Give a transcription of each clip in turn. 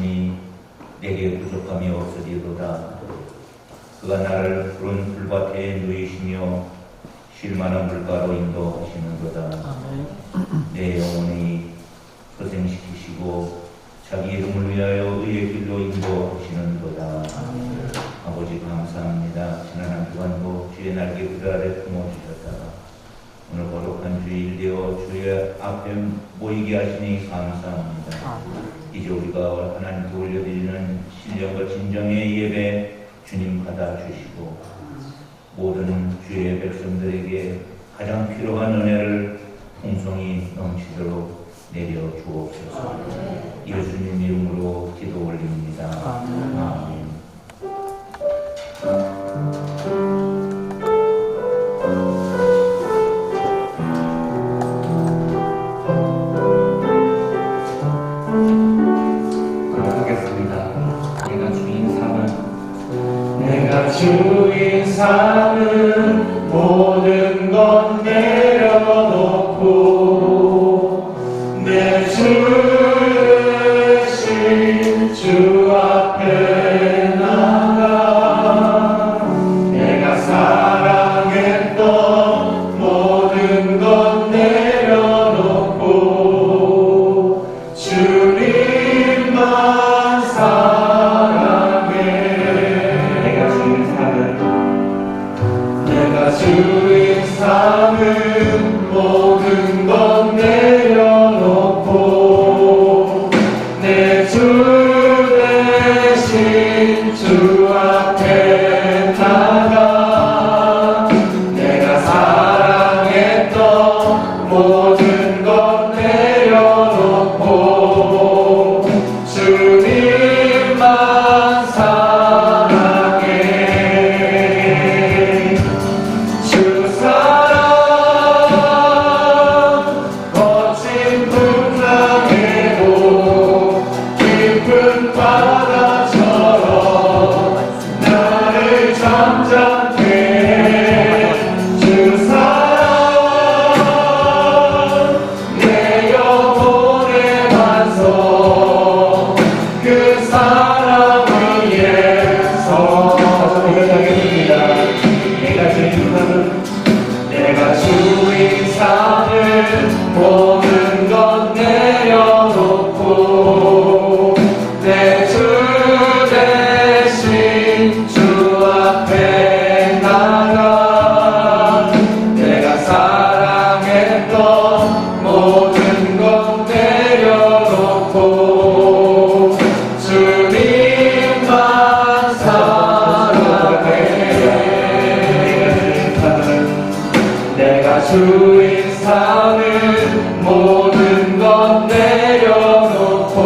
주시니 내게 부족함이 없으리로다. 그가 나를 푸른 풀밭에 누이시며 쉴만한 물가로 인도하시는도다. 내 영혼이 소생시키시고 자기 이름을 위하여 의의 길로 인도하시는도다. 아버지 감사합니다. 지난 한 주간도 주의 날개 부대 아래 품어주셨다. 오늘 거룩한 주일 되어 주의 앞에 모이게 하시니 감사합니다. 이제 우리가 하나님께 올려드리는 신령과 진정의 예배 주님 받아주시고 모든 주의 백성들에게 가장 필요한 은혜를 풍성히 넘치도록 내려 주옵소서. 예수님 이름으로 기도 올립니다. 아멘. 주인 삼은 모든 것 내려놓고 내 주 대신 주 앞에 나가 내가 사랑했던 모든 것 내려놓고 주님만 주인 삼은 모든 것 내려놓고 내 주 대신 주 앞에 나가 내가 사랑했던 모든 것 내려놓고 주님만 사랑해. 주 사랑 거친 풍랑에도 깊은 바다처럼 나를 잠잠케 해. 주 사랑 내 영혼의 완성 그 사랑 위에서 고백하겠습니다. 내가 주인 삼은 모든 것 내려놓고 내 주 대신 주 앞에 나가 내가 사랑했던 모든 것 내려놓고 주님만 사랑해. 내가 주인 삼은 모든 것 내려놓고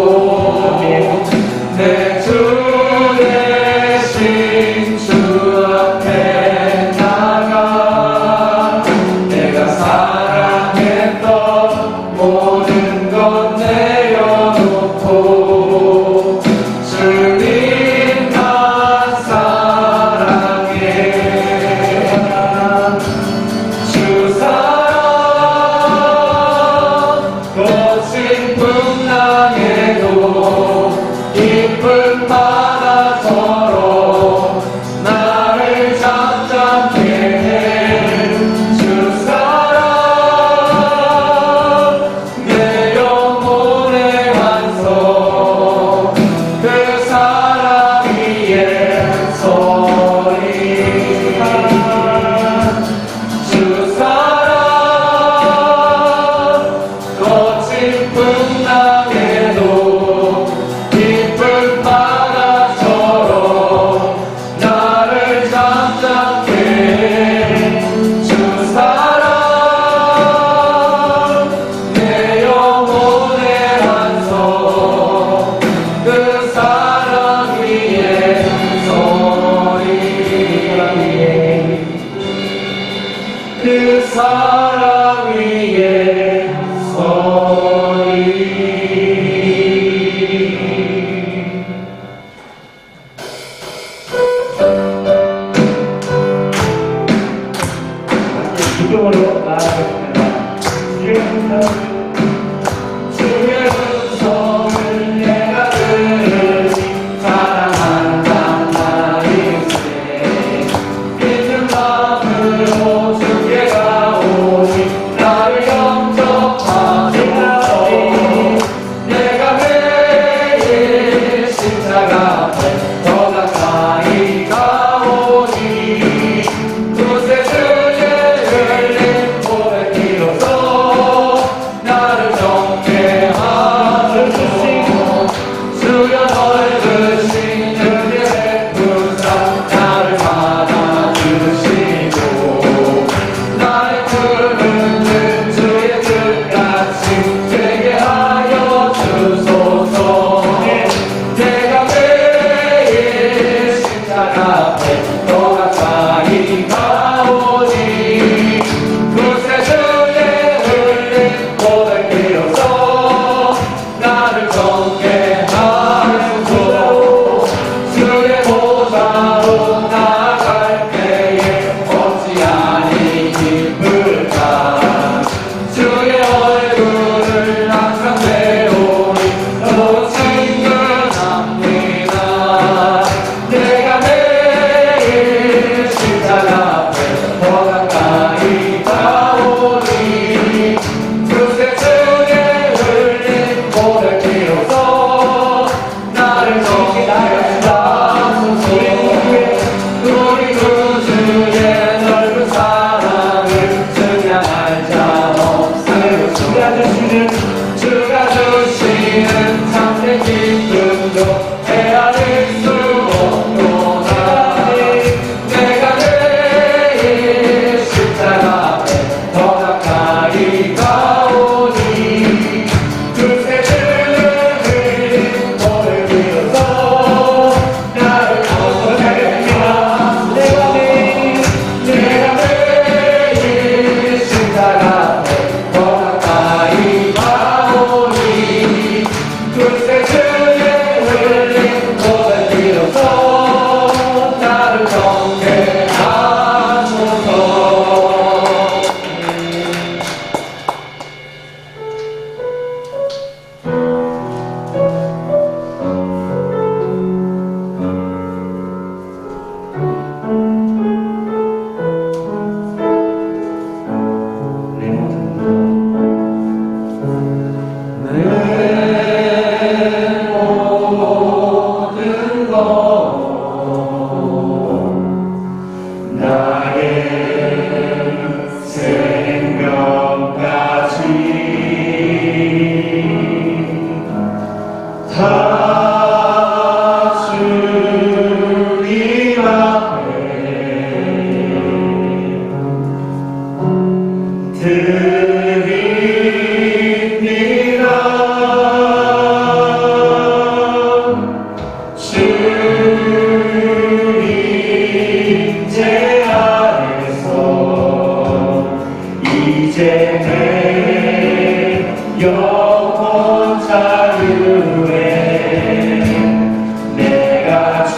내 주 대신 주 앞에 나가 내가 사랑했던 모든 것 내려놓고 주님만 사랑해. 주 사랑 거친 풍랑에도 깊은 바다처럼 나를 잠잠케 해. 주 사랑 내 영혼의 완성 그 사랑 위에 서리. 주 사랑 거친 풍랑에도 깊은 바다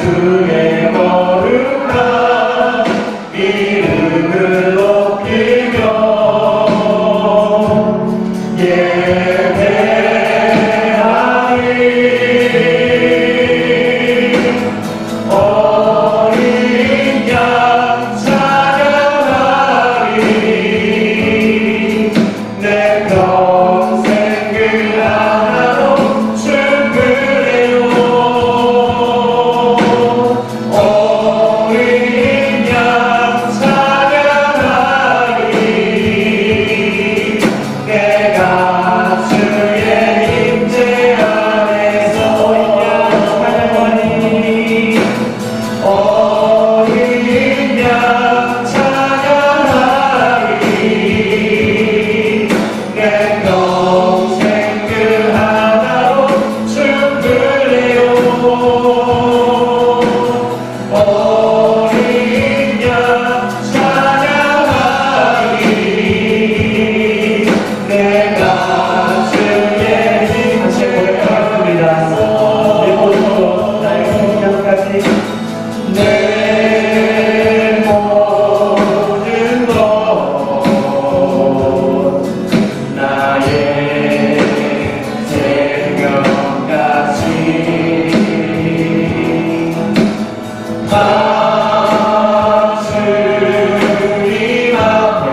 주의 거룩한 이름을 높이며 어린 양 찬양하리 내 평생 그 하나로 충분해요 어린 양 찬양하리 내가 주의 임재 안에서 어린 양 찬양하리 내 평생 그 하나로 충분해요 어린 양 찬양하리 내가 주의 힘을 고백합니다. 내 모습으로 나의 생명까지 내 모든 것 나의 생명까지 다 주님 앞에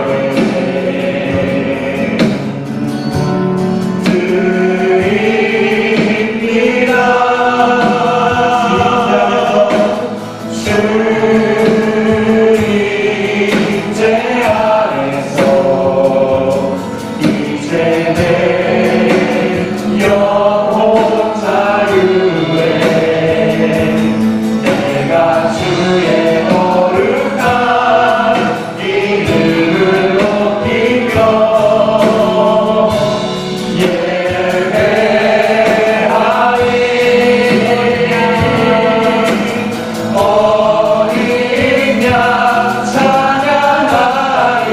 드립니다. 주 임재 안에서 이제 내 영혼 자유해 내가 주의 거룩한 이름을 높이며 예배하리 어린 양 찬양하리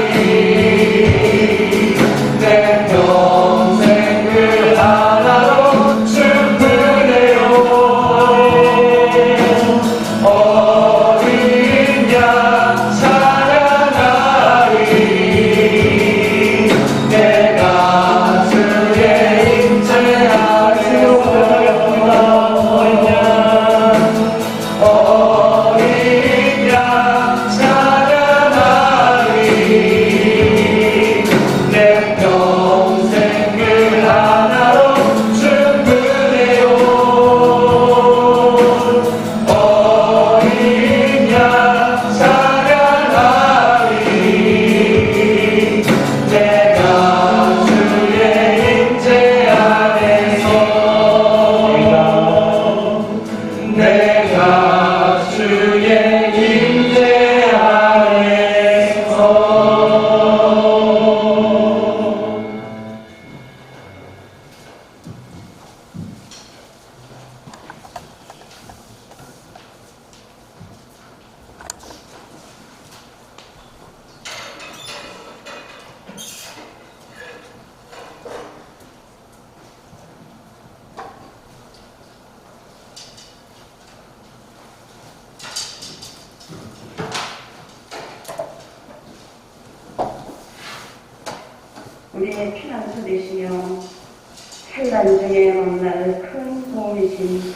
내 평생 그 하나로 충분해요 어린 양 찬양하리 내가 주의 임재 안에서 어린 양 찬양하리 내 평생 그 하나로 충분해요 어린 양 찬양하리 내가 주의 임재 안에서 내가 주의 임재 안에서 우리의 피난처 되시며 환난 중에 만날 큰 도움이신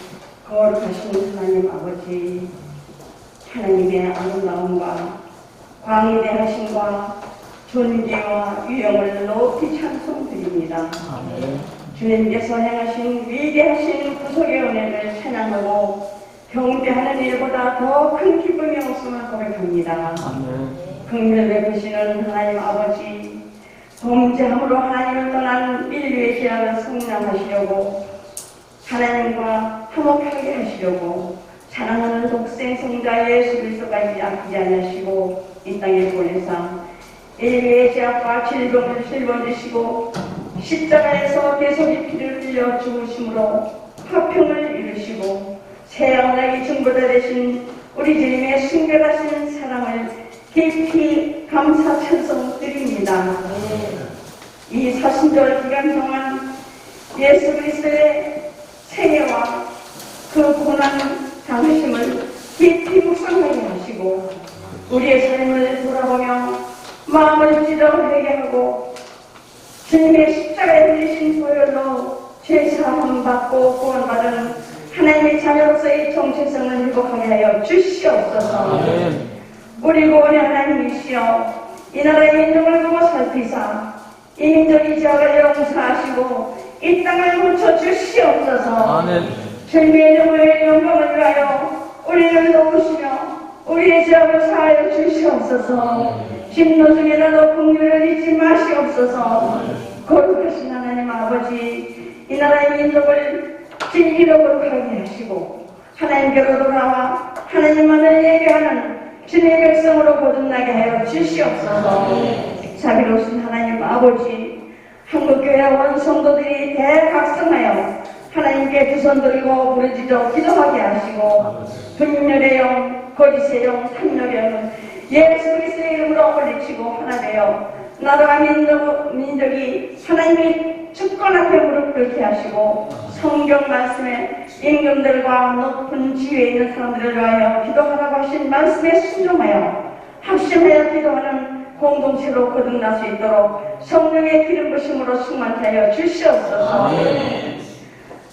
거룩하신 하나님 아버지 하나님의 아름다움과 광대하심과 존귀와 위엄을 높이 찬송드립니다. 주님께서 행하신 위대하신 구속의 은혜를 찬양하고 경배하는 일보다 더 큰 기쁨이 없음을 고백합니다. 긍휼 베푸시는 하나님 아버지 범죄함으로 하나님을 떠난 인류의 죄악을 성량하시려고 하나님과 화목하게 하시려고 사랑하는 독생 성자 예수 그리스도까지 아끼지 않으시고 이 땅에 보내사 인류의 죄악과 질병을 짊어지시고 십자가에서 계속의 피를 흘려 죽으심으로 화평을 이루시고 새하늘의 증보자 되신 우리 주님의 순결하신 사랑을 깊이 감사 찬송드립니다. 이 사순절 기간 동안 예수 그리스도의 생애와 그 고난 당하심을 깊이 묵상하게 하시고 우리의 삶을 돌아보며 마음을 찢어 회개하고 주님의 십자가에 들리신 보혈로 죄사함 받고 구원받은 하나님의 자녀로서의 정체성을 회복하게 하여 주시옵소서. 우리 구원의 하나님이시여 이 나라의 민족을 보고 살피사 이 민족의 죄악을 용서하시고 이 땅을 고쳐 주시옵소서. 주님의 이름의 영광을 위하여 우리를 도우시며 우리의 죄악을 사하여 주시옵소서. 진노 중에라도 긍휼을 잊지 마시옵소서. 거룩하신 하나님 아버지 이 나라의 민족을 진리로 거룩하게 하시고 하나님께로 돌아와 하나님만을 예배하는 주님의 백성으로 거듭나게 하여 주시옵소서. 자비로우신 하나님 아버지 한국교회 원 성도들이 대각성하여 하나님께 두 손 들고 부르짖어 기도하게 하시고 분열의 영, 거짓의 영, 탐욕의 영을 예수 그리스도의 이름으로 물리치고 하나 되어 나라와 민족이 하나님의 주권 앞에 무릎 꿇게 하시고 성경 말씀에 임금들과 높은 지위에 있는 사람들을 위하여 기도하라고 하신 말씀에 순종하여 합심하여 기도하는 공동체로 거듭날 수 있도록 성령의 기름 부심으로 충만케 하여 주시옵소서.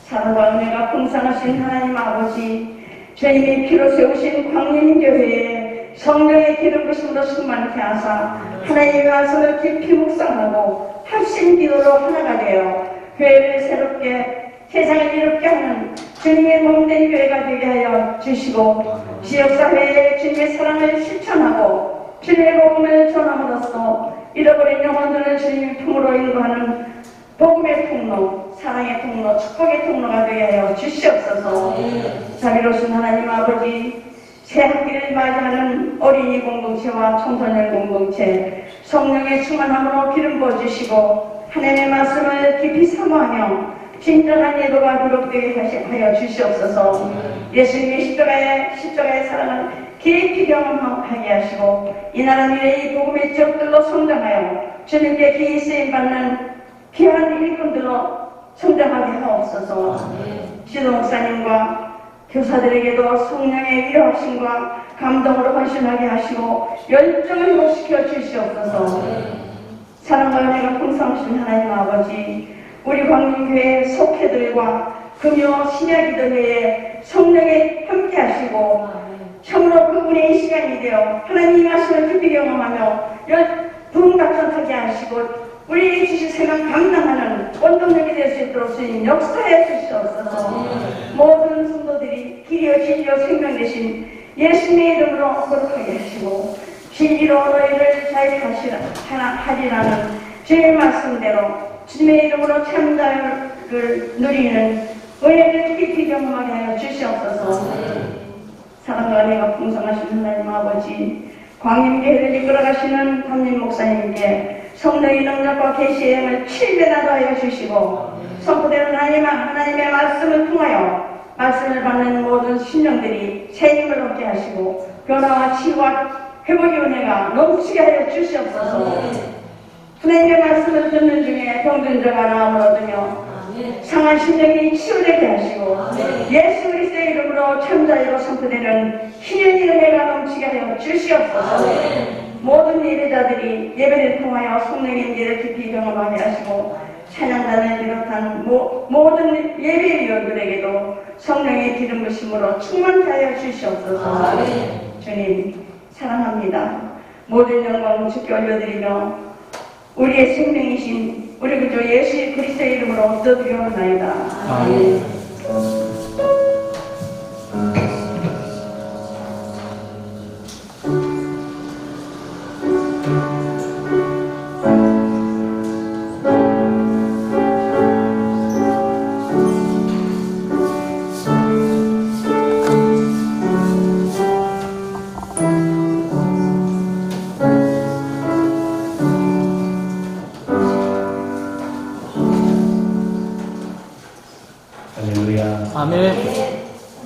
사랑과 은혜가 풍성하신 하나님 아버지 주님이 피로 세우신 광림교회에 성령의 기름 부심으로 충만케 하사 하나님의 말씀을 깊이 묵상하고 합심 기도로 하나가 되어 교회를 새롭게 세상을 이롭게 하는 주님의 몸된 교회가 되게 하여 주시고 지역사회에 주님의 사랑을 실천하고 주님의 복음을 전함으로써 잃어버린 영혼들을 주님의 품으로 인도하는 복음의 통로, 사랑의 통로, 축복의 통로가 되게 하여 주시옵소서. 자비로우신 하나님 아버지 새 학기를 맞이하는 어린이 공동체와 청소년 공동체 성령의 충만함으로 기름 부어주시고 하나님의 말씀을 깊이 사모하며 진정한 예도가 기록되게 하여 주시옵소서. 예수님의 십자가의 사랑을 깊이 경험하게 하시고 이 나라 미래의 복음의 지역들로 성장하여 주님께 기이 쓰임받는 귀한 일꾼들로 성장하게 하옵소서. 신호 목사님과 교사들에게도 성령의 위로하심과 감동으로 헌신하게 하시고 열정을 회복시켜 주시옵소서. 사랑과 은혜가 풍성하신 하나님 아버지 우리 광림교회 속회들과 금요 신야기도회에 성령에 함께 하시고 참으로 그분의 시간이 되어 하나님의 말씀을 깊이 경험하며 부흥각전하게 하시고 우리에게 주신 생각 감당하는 원동력이 될 수 있도록 주님 역사해 주시옵소서. 모든 성도들이 길이요 진리요 생명 되신 예수님의 이름으로 거룩하게 하시고 진리로 너희를 자유하리라는 주님의 말씀대로 주님의 이름으로 참자를 누리는 은혜를 깊이 경험하게 하여 주시옵소서. 사랑과 은혜가 풍성하신 하나님 아버지 광림교회를 이끌어가시는 담임 목사님께 성령의 능력과 계시의 영을 7배나 더하여 주시고 선포되는 하나님의 말씀을 통하여 말씀을 받는 모든 심령들이 새 힘을 얻게 하시고 변화와 치유와 회복의 은혜가 넘치게 하여 주시옵소서. 하나님의 말씀을 듣는 중에 병든 자가 나음을 얻으며 상한 심령이 치유되게 하시고 예수 그리스도의 이름으로 참자유로 선포되는 희연의 은혜가 넘치게 하여 주시옵소서. 모든 예배자들이 예배를 통하여 성령의 임재를 깊이 경험하게 하시고 찬양단을 비롯한 모든 예배위원들에게도 성령의 기름 부심으로 충만케 하여 주시옵소서. 주님 사랑합니다. 모든 영광 주께 올려드리며 우리의 생명이신 우리 구주 예수 그리스도의 이름으로 얻어드리옵나이다. 아멘. 아멘.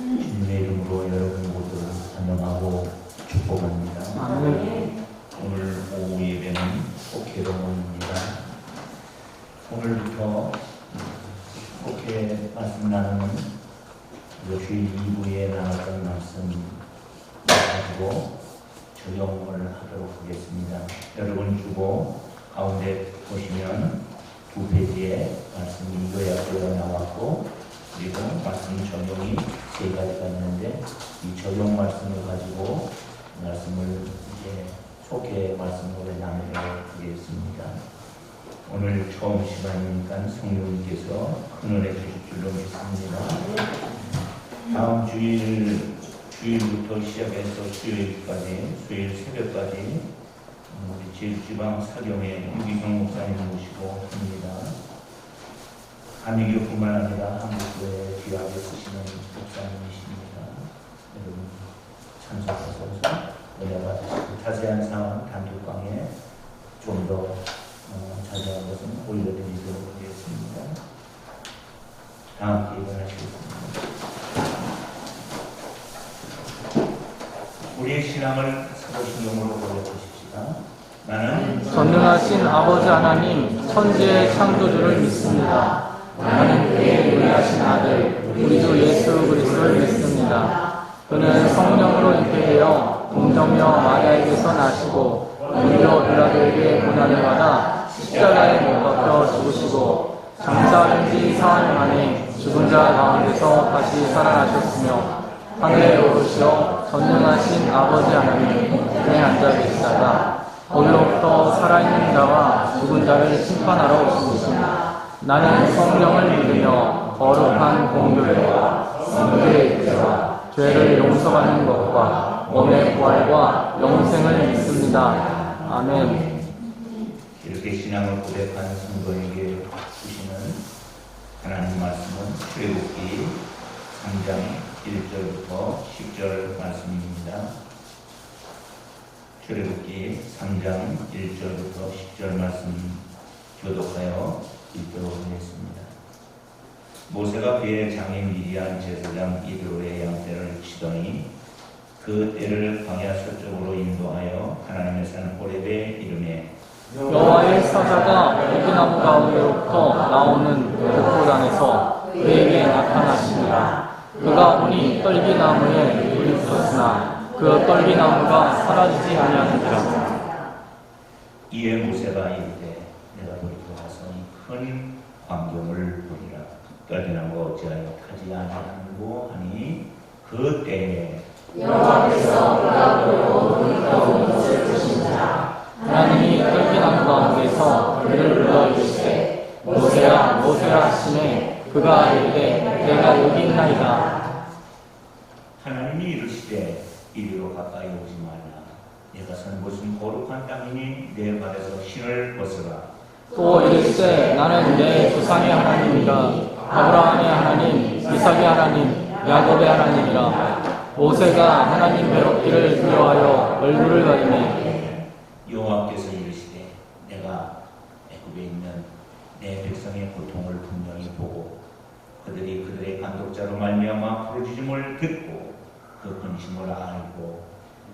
주님의 이름으로 여러분 모두 환영하고 축복합니다. 아멘. 오늘 오후 예배는 속회로입니다. 오늘부터 속회 말씀 나누는 주일 2부에 나왔던 말씀 가지고 적용을 하도록 하겠습니다. 여러분 주보 가운데 보시면 두 페이지에 말씀이 요약되어 나왔고, 그리고 말씀 적용이 세 가지가 있는데, 이 적용 말씀을 가지고 말씀을 이제 속해 말씀으로 나누도록 하겠습니다. 오늘 처음 시간이니까 성령님께서 큰 은혜 주실 줄로 믿습니다. 다음 주일부터 시작해서 수요일 새벽까지 우리 제주지방 사경에 유기성 목사님 모시고 합니다. 한미교뿐만 아니라 한국교회 귀하게 쓰시는 목사님이십니다. 여러분 참석하셔서 은혜 받으시고, 자세한 사항 단톡방에 좀 더 자세한 것은 올려드리도록 하겠습니다. 다 함께 일어나시겠습니다. 우리의 신앙을 사도신경으로 고백하십시다. 나는 전능하신 아버지 하나님, 천지의 창조주를 믿습니다. 나는 그의 유일하신 아들, 우리 주 예수 그리스도를 믿습니다. 그는 성령으로 잉태되어 동정녀 마리아에게서 나시고 본디오 빌라도에게 고난을 받아 십자가에 못 박혀 죽으시고 장사된 지 사흘 만에 죽은 자 가운데서 다시 살아나셨으며 하늘에 오르시어 전능하신 아버지 하나님 우편에 앉아 계시다가 거기로부터 살아있는 자와 죽은 자를 심판하러 오십니다. 나는 성령을 믿으며 거룩한 공교회와 성도의 일체와 죄를 용서받는 것과 몸의 부활과 영생을 믿습니다. 아멘. 이렇게 신앙을 고백하는 성도에게 주시는 하나님 말씀은 출애굽기 3장 1절부터 10절 말씀입니다. 출애굽기 3장 1절부터 10절 말씀 교독하여 읽도록 하겠습니다. 모세가 그의 장인 미디안 제사장 이드로의 양떼를 치더니 그 떼를 광야 서쪽으로 인도하여 하나님의 산 호렙에 이르매 여호와의 사자가 오기나무 가운데로부터 나오는 벽돌단에서 그에게 나타나시니라. 그가 오니 떨기나무에 불이 붙었으나 그 떨기나무가 사라지지 아니하니라. 이에 모세가 이르되 내가 돌이켜와서 이 큰 광경을 보리라. 떨기나무가 어찌하여 타지 아니하는고 하니 그 때에 여호와께서 그가 보고 눈이 것을 보시니라. 하나님이 떨기나무 가운데서 그를 불러 이르시되 모세야 모세야 하시매 그가 이르되 내가 여기 있나이다. 하나님이 이르시되 이리로 가까이 오지 말라. 내가 선 곳은 거룩한 땅이니 내 발에서 신을 벗으라. 또 이르시되 나는 내 조상의 하나님이라 아브라함의 하나님 이삭의 하나님 야곱의 하나님이라. 모세가 하나님 괴롭기를 두려워하여 얼굴을 가리매 여호와께서 이르시되 내가 애굽에 있는 내 백성의 고통을 분명히 보고 그들이 그들의 간독자로 말미암아 부르짖음을 듣고 그 근심을 알고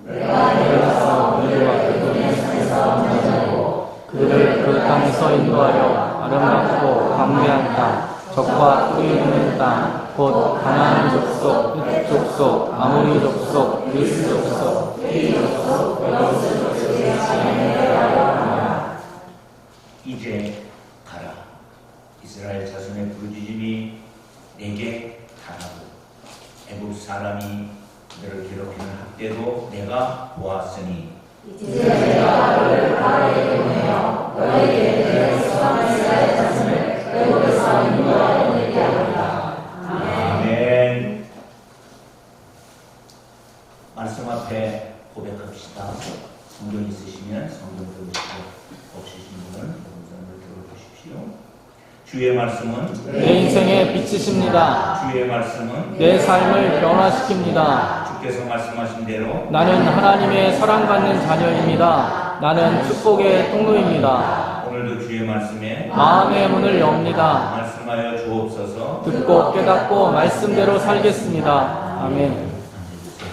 내가 내려서 그들과 그들의 산에서 만나고 그들을 그 땅에서 인도하여 아름답고 광대한 땅 적과 꿀이 있는 땅 곧 가나안 족속, 헷 족속, 아모리 족속, 그리스 족속, 이 족속 여호수 족속의 지향에 가라. 이제 가라. 이스라엘 자손의 부르짖음이 내게 당하고 애굽 사람이 그들을 괴롭히는 학대도 내가 보았으니 이제 내가 너를 바알에 보내어 너에게 내 수많은 이스라엘 자손을 애굽에서 인도하여 내게 하리라. 아멘. 말씀 앞에 고백합시다. 성경 있으시면 성경 들으시고 없으신 분은 음성을 들어주십시오. 주의 말씀은 내 인생의 빛이십니다. 주의 말씀은 내 삶을 변화시킵니다. 주께서 말씀하신 대로 나는 하나님의 사랑받는 자녀입니다. 나는 축복의 통로입니다. 오늘도 주의 말씀에 마음의 문을 엽니다. 말씀하여 주옵소서. 듣고 깨닫고 말씀대로 살겠습니다. 아멘. 앉아주세요.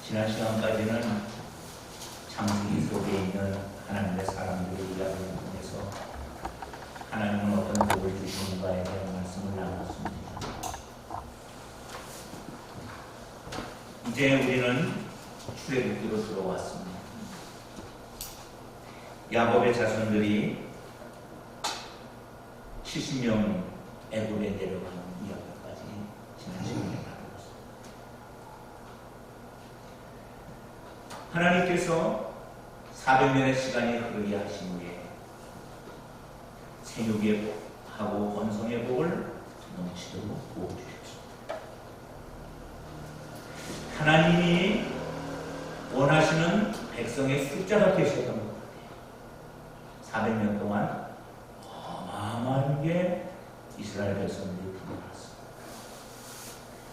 지난 시간까지는 창세기 속에 있는 하나님의 사람들의 이야기를 통해서 하나님은 어떤 복을 주시는가에 대한 말씀을 나눴습니다. 이제 우리는 출애굽기로 들어왔습니다. 야곱의 자손들이 70명 애굽에 내려가는 이야기까지 지난 시간에 나누었습니다. 하나님께서 400년의 시간이 흐르게 하신 후에 생육의 복하고 번성의 복을 넘치도록 부어주셨습니다. 하나님이 원하시는 백성의 숫자가 되셨던 것 같아요. 400년 동안 어마어마한 게 이스라엘 백성들이 불어났습니다.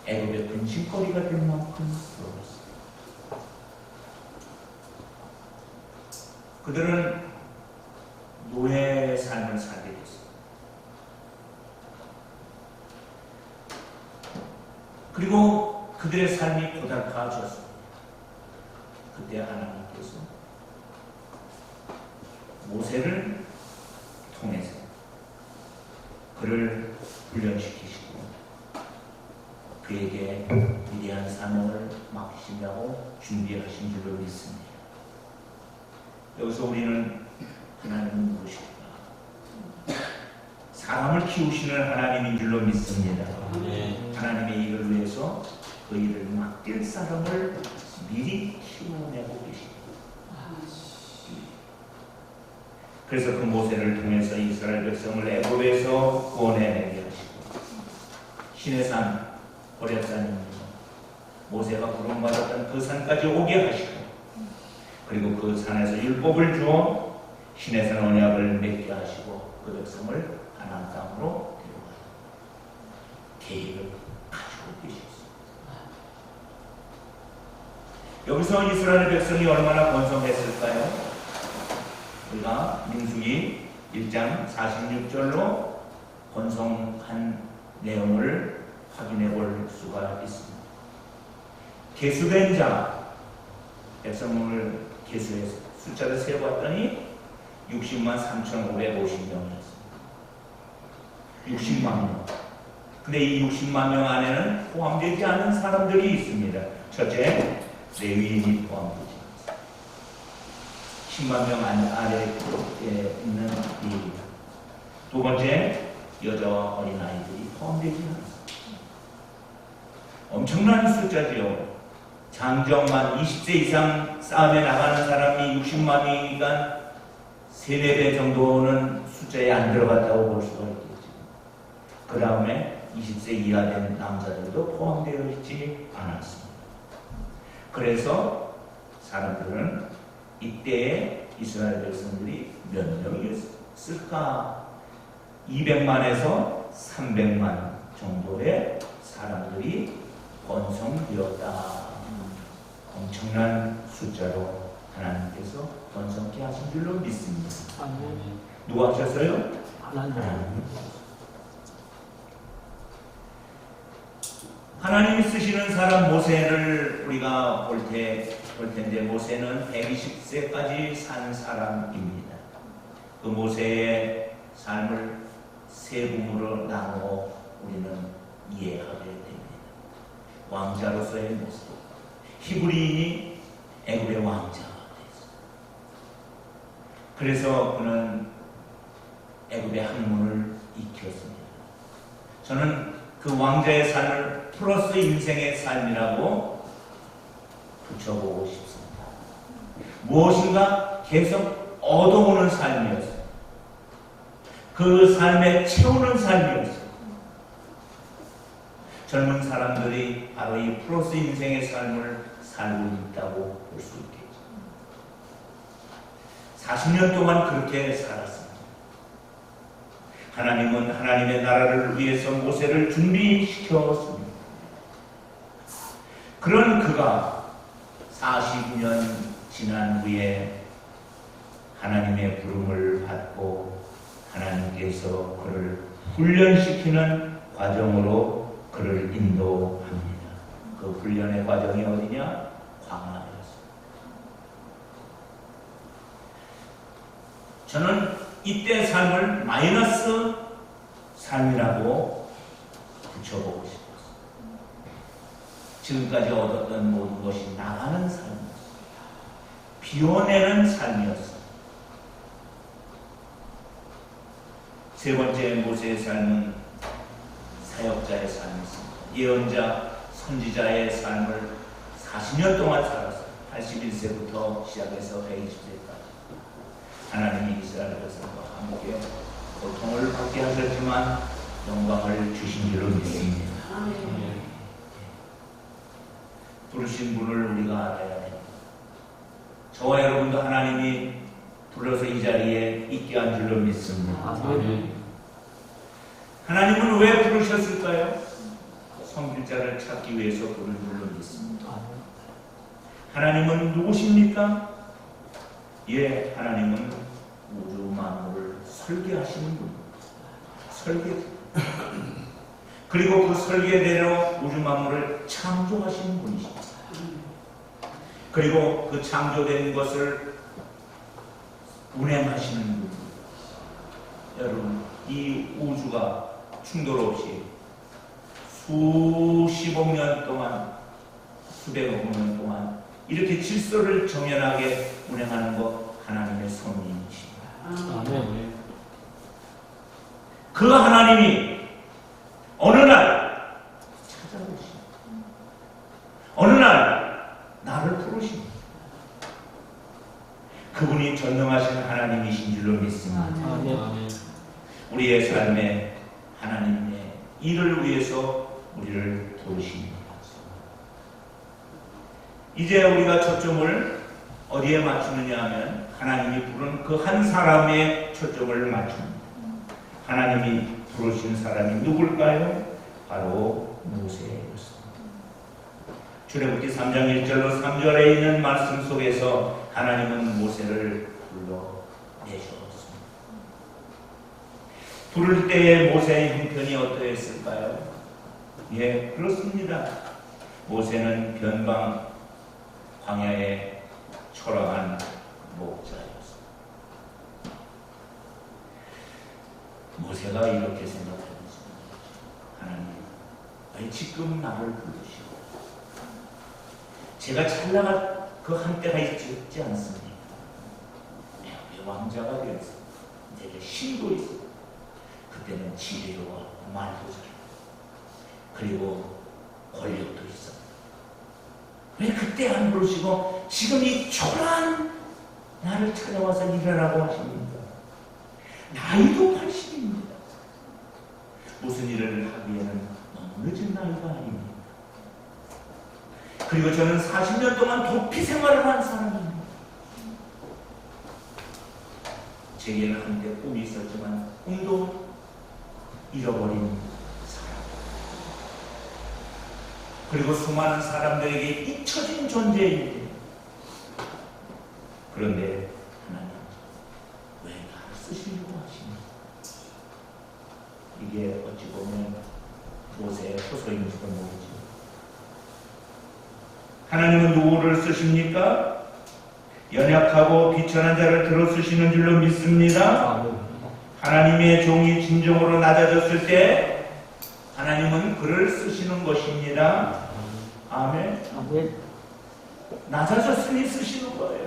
애굽의 근심거리가 된 만큼 불어났습니다. 그들은 노예의 삶을 살게 됐습니다. 그리고 그들의 삶이 고달파졌습니다. 그때 하나님께서 모세를 통해서 그를 훈련시키시고 그에게 위대한 사명을 맡기신다고 준비하신 줄로 믿습니다. 여기서 우리는 하나님은 누구실까? 사람을 키우시는 하나님인 줄로 믿습니다. 하나님의 일을 위해서 그 일을 맡길 사람을 미리 키워내고 계십니다. 그래서 그 모세를 통해서 이스라엘 백성을 애굽에서 구원해내게 하시고 신의 산 호렙산입니다. 모세가 부름받았던 그 산까지 오게 하시고 그리고 그 산에서 율법을 주어 신의 산 언약을 맺게 하시고 그 백성을 가나안 땅으로 데려가는 계획을 가지고 계셨습니다. 여기서 이스라엘 백성이 얼마나 번성했을까요? 우리가 민수기 1장 46절로 번성한 내용을 확인해 볼 수가 있습니다. 계수된 자, 백성을 계수해서 숫자를 세어봤더니 60만 3,550명이었습니다. 60만 명. 근데 이 60만 명 안에는 포함되지 않은 사람들이 있습니다. 첫째, 레위인이 포함되지 않습니다. 10만 명 아래에 있는 레위인. 두 번째, 여자와 어린아이들이 포함되지 않습니다. 엄청난 숫자지요. 장정만 20세 이상 싸움에 나가는 사람이 60만 명이니까 3-4배 정도는 숫자에 안 들어갔다고 볼 수가 있겠죠. 그 다음에 20세 이하 된 남자들도 포함되어 있지 않았습니다. 그래서 사람들은 이때에 이스라엘 백성들이 몇 명이었을까? 200만에서 300만 정도의 사람들이 번성되었다. 엄청난 숫자로 하나님께서 번성케 하신 줄로 믿습니다. 누가 하셨어요? 하나님. 하나님이 쓰시는 사람 모세를 우리가 볼 텐데 모세는 120세까지 산 사람입니다. 그 모세의 삶을 세 부분으로 나누어 우리는 이해하게 됩니다. 왕자로서의 모습, 히브리인이 애굽의 왕자가 됐어요. 그래서 그는 애굽의 학문을 익혔습니다. 저는 그 왕자의 삶을 플러스 인생의 삶이라고 붙여보고 싶습니다. 무엇인가 계속 얻어오는 삶이었어요. 그 삶에 채우는 삶이었어요. 젊은 사람들이 바로 이 플러스 인생의 삶을 살고 있다고 볼 수 있겠죠. 40년 동안 그렇게 살았습니다. 하나님은 하나님의 나라를 위해서 모세를 준비시켰습니다. 그런 그가 40년 지난 후에 하나님의 부름을 받고 하나님께서 그를 훈련시키는 과정으로 그를 인도합니다. 그 훈련의 과정이 어디냐? 광야였습니다. 저는 이때 삶을 마이너스 삶이라고 붙여보고 싶었어요. 지금까지 얻었던 모든 것이 나가는 삶이었어요. 비워내는 삶이었어요. 세 번째 모세의 삶은 사역자의 삶이었습니다. 예언자, 선지자의 삶을 40년 동안 살았어요. 81세부터 시작해서 120세까지. 하나님이 이스라엘 백성과 함께 고통을 받게 하셨지만 영광을 주신 줄로 믿습니다. 부르신 분을 우리가 알아야 됩니다. 저와 여러분도 하나님이 불러서 이 자리에 있게 한 줄로 믿습니다. 하나님은 왜 부르셨을까요? 섬길자를 찾기 위해서 부른 줄로 믿습니다. 하나님은 누구십니까? 예, 하나님은 우주 만물을 설계하시는 분입니다. 그리고 그 설계대로 우주 만물을 창조하시는 분이십니다. 그리고 그 창조된 것을 운행하시는 분입니다. 여러분, 이 우주가 충돌 없이 수십억 년 동안, 수백억 년 동안 이렇게 질서를 정연하게 운행하는 것 하나님의 섭리이십니다. 그 하나님이 어느 날 찾아오십니다. 어느 날 나를 부르십니다. 그분이 전능하신 하나님이신 줄로 믿습니다. 우리의 삶에 하나님의 일을 위해서 우리를 도우십니다. 이제 우리가 초점을 어디에 맞추느냐 하면 하나님이 부른 그 한 사람의 초점을 맞춥니다. 하나님이 부르신 사람이 누굴까요? 바로 모세였습니다. 출애굽기 3장 1절로 3절에 있는 말씀 속에서 하나님은 모세를 불러내셨습니다. 부를 때의 모세의 형편이 어떠했을까요? 예, 그렇습니다. 모세는 변방 광야에 초라한 목자였습니다. 모세가 이렇게 생각했습니다. 하나님, 왜 지금 나를 부르시고 제가 잘 나갈 그 한때가 있지 않습니까? 내가 왕자가 되었어. 내게 힘도 있어. 그때는 지혜와 말도 잘, 그리고 권력도 있어. 왜 그때 안 부르시고 지금 이 초라한 나를 찾아와서 일하라고 하십니까? 나이도 80입니다. 무슨 일을 하기에는 너무 늦은 나이가 아닙니다. 그리고 저는 40년 동안 도피 생활을 한 사람입니다. 제게는 한때 꿈이 있었지만 꿈도 잃어버린 사람, 그리고 수많은 사람들에게 잊혀진 존재입니다. 그런데 하나님, 왜 나를 쓰시려고 하십니까? 이게 어찌 보면 모세의 호소인지도 모르죠. 하나님은 누구를 쓰십니까? 연약하고 비천한 자를 들어 쓰시는 줄로 믿습니다. 하나님의 종이 진정으로 낮아졌을 때 하나님은 그를 쓰시는 것입니다. 아멘. 낮아졌으니 쓰시는 거예요.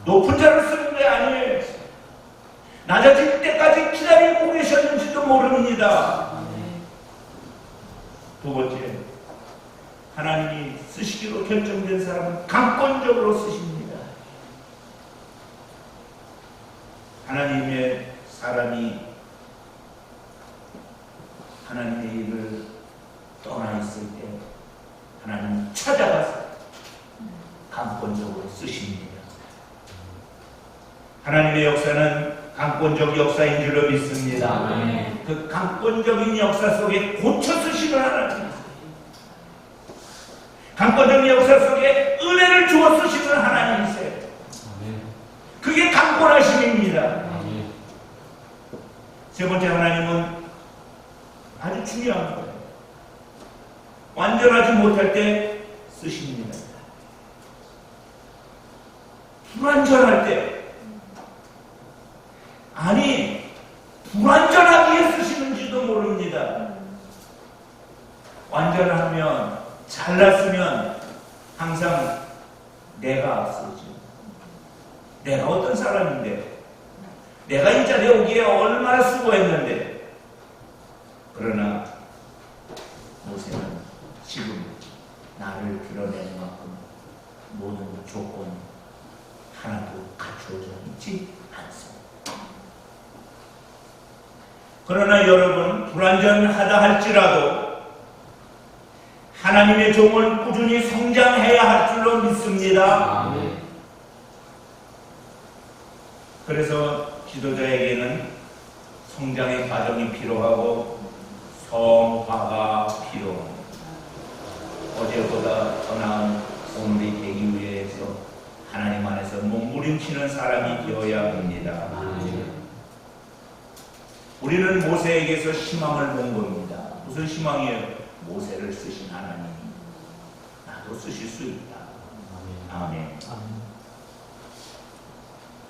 높은 자를 쓰는 게 아니에요. 낮아질 때까지 기다리고 계셨는지도 모릅니다. 두 번째, 하나님이 쓰시기로 결정된 사람은 강권적으로 쓰십니다. 하나님의 사람이 하나님의 일을 떠나 있을 때 하나님 찾아가서 강권적으로 쓰십니다. 하나님의 역사는 강권적 역사인 줄로 믿습니다. 그 강권적인 역사 속에 고쳐 쓰시는 하나님, 강권적인 역사 속에 은혜를 주어 쓰시는 하나님이세요. 그게 강권하심입니다. 세 번째, 하나님은 아주 중요한 거예요. 완전하지 못할 때 쓰십니다. 불완전할 때 아니, 불완전하게 쓰시는지도 모릅니다. 완전하면, 잘났으면 항상 내가 쓰죠. 내가 어떤 사람인데, 내가 이 자리에 오기에 얼마나 수고했는데. 그러나 모세는 지금 나를 드러내는 만큼 모든 조건이 하나도 갖추어져 있지 않습니다. 그러나 여러분, 불완전하다 할지라도 하나님의 종은 꾸준히 성장해야 할 줄로 믿습니다. 그래서 지도자에게는 성장의 과정이 필요하고 성화가 필요합니다. 어제보다 더 나은 오늘이 되기 위해서 하나님 안에서 몸부림치는 사람이 되어야 합니다. 우리는 모세에게서 희망을 본 겁니다. 무슨 희망이에요? 모세를 쓰신 하나님이 나도 쓰실 수 있다. 아멘.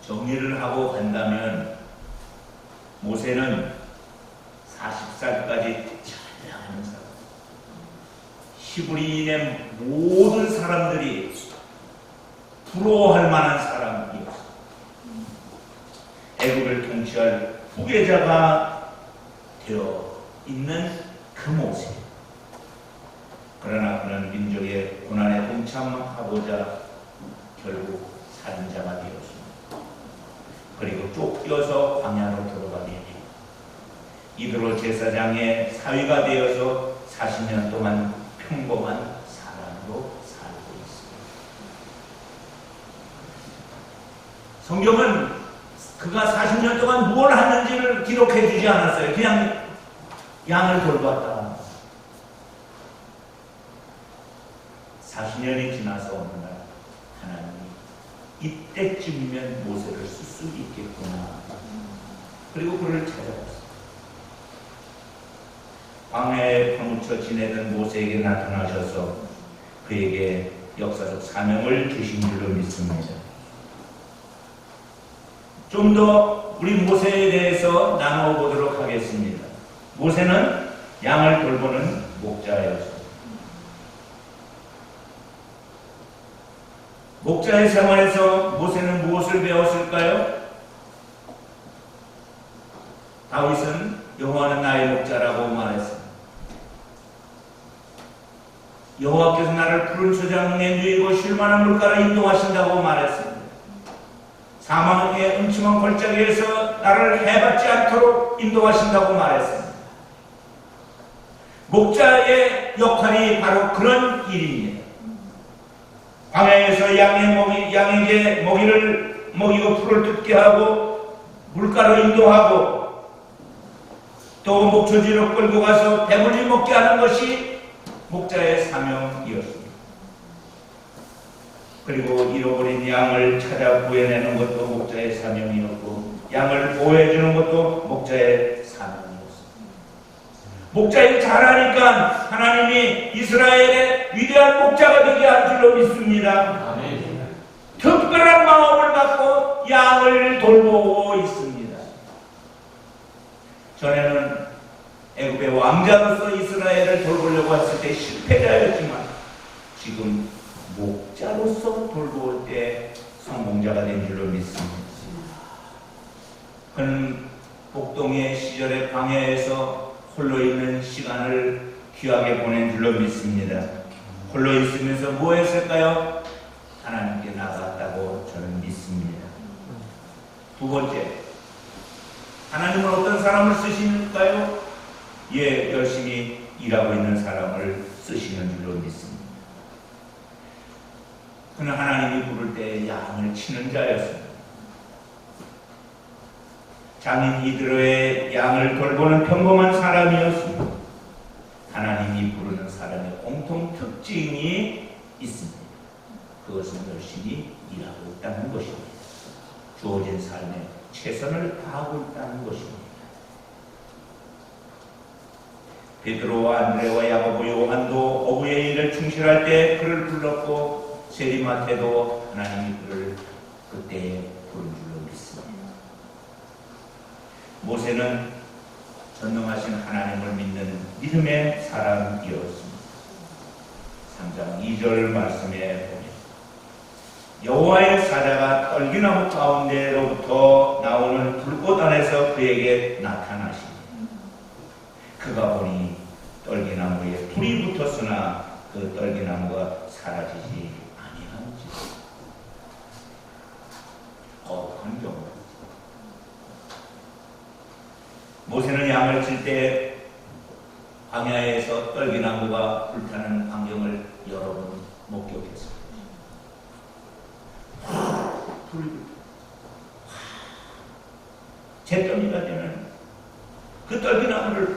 정리를 하고 간다면 모세는 40살까지 찬양하는 사람, 히브리인의 모든 사람들이 부러워할 만한 사람이었습니다. 애굽을 통치할 후계자가 되어 있는 그 모세. 그러나 그는 민족의 고난에 동참하고자 결국 살인자가 되었습니다. 그리고 쫓겨서 광야로 들어가게 됩니다. 이드로 제사장의 사위가 되어서 40년 동안 평범한 사람으로 살고 있습니다. 성경은 그가 40년 동안 무엇을 하는지를 기록해 주지 않았어요. 그냥 양을 돌봤다. 40년이 지나서 어느 날 하나님이 이때쯤이면 모세를 쓸 수 있겠구나. 그리고 그를 찾아갔어요. 광야에 파묻혀 지내던 모세에게 나타나셔서 그에게 역사적 사명을 주신 줄로 믿습니다. 좀 더 우리 모세에 대해서 나누어 보도록 하겠습니다. 모세는 양을 돌보는 목자였습니다. 목자의 생활에서 모세는 무엇을 배웠을까요? 다윗은 여호와는 나의 목자라고 말했습니다. 여호와께서 나를 푸른 초장에 누이고 쉴만한 물가로 인도하신다고 말했습니다. 사망의 음침한 골짜기에서 나를 해받지 않도록 인도하신다고 말했습니다. 목자의 역할이 바로 그런 일입니다. 광야에서 양에게 먹이를 먹이고 풀을 뜯게 하고 물가로 인도하고 또 목초지로 끌고 가서 배불리 먹게 하는 것이 목자의 사명이었습니다. 그리고 잃어버린 양을 찾아 구해내는 것도 목자의 사명이었고 양을 보호해주는 것도 목자의 사명이었습니다. 목자일 잘하니까 하나님이 이스라엘의 위대한 목자가 되게 할 줄로 믿습니다. 아멘. 특별한 마음을 갖고 양을 돌보고 있습니다. 전에는 애굽의 왕자로서 이스라엘을 돌보려고 했을 때 실패자였지만 지금 목자로서 돌볼 때 성공자가 된 줄로 믿습니다. 그는 복동의 시절의 광야에서 홀로 있는 시간을 귀하게 보낸 줄로 믿습니다. 홀로 있으면서 뭐 했을까요? 하나님께 나갔다고 저는 믿습니다. 두 번째, 하나님은 어떤 사람을 쓰실까요? 예, 열심히 일하고 있는 사람을 쓰시는 줄로 믿습니다. 그는 하나님이 부를 때 양을 치는 자였습니다. 장인 이드로의 양을 돌보는 평범한 사람이었습니다. 하나님이 부르는 사람의 공통 특징이 있습니다. 그것은 열심히 일하고 있다는 것입니다. 주어진 삶에 최선을 다하고 있다는 것입니다. 베드로와 안드레와 야고보 요한도 어부의 일을 충실할 때 그를 불렀고 세리마태도 하나님이 그를 그때 부른 줄로 믿습니다. 모세는 전능하신 하나님을 믿는 믿음의 사람이었습니다. 3장 2절 말씀에 보면 여호와의 사자가 떨기나무 가운데로부터 나오는 불꽃 안에서 그에게 나타나시니 그가 보니 떨기나무에 불이 붙었으나 그 떨기나무가 사라지지 아니한지. 거룩한 경우. 모세는 양을 칠 때 광야에서 떨기나무가 불타는 광경을 여러 번 목격했습니다. 불이 잿더미가 되는 그 떨기나무를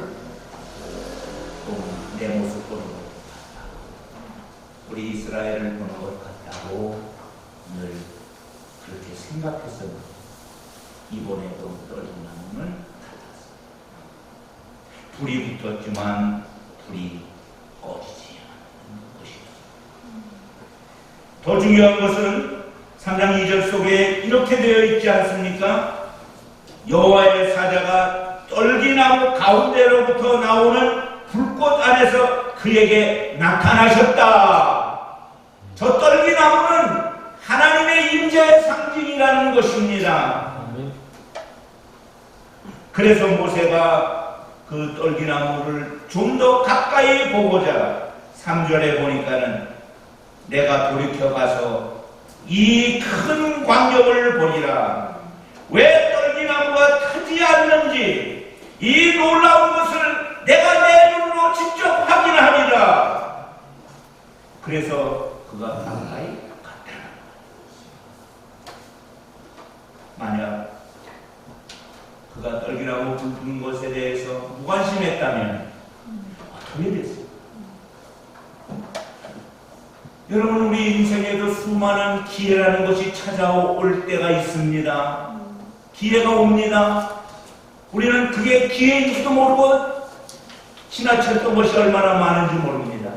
보고 내 모습 보는 것 같다. 우리 이스라엘을 보는 것 같다고 늘 그렇게 생각했었는데 이번에도 떨기나무는 달랐습니다. 불이 붙었지만 불이 꺼지지 않는 것이다. 더 중요한 것은 3장 2절 속에 이렇게 되어 있지 않습니까? 여호와의 사자가 떨기나무 가운데로부터 나오는 불꽃 안에서 그에게 나타나셨다. 저 떨기나무는 하나님의 임재의 상징이라는 것입니다. 그래서 모세가 그 떨기나무를 좀 더 가까이 보고자 3절에 보니까는 내가 돌이켜 가서 이 큰 광경을 보리라. 왜 떨기나무가 타지 않는지 이 놀라운 것을 내가 내 눈으로 직접 확인하리라. 그래서 그가 가까이 갔다. 만약 그가 떨기나무 불 것에 대해서 무관심했다면 어떻게 됐어요? 여러분, 우리 인생에도 수많은 기회라는 것이 찾아올 때가 있습니다. 기회가 옵니다. 우리는 그게 기회인지도 모르고 지나쳤던 것이 얼마나 많은지 모릅니다.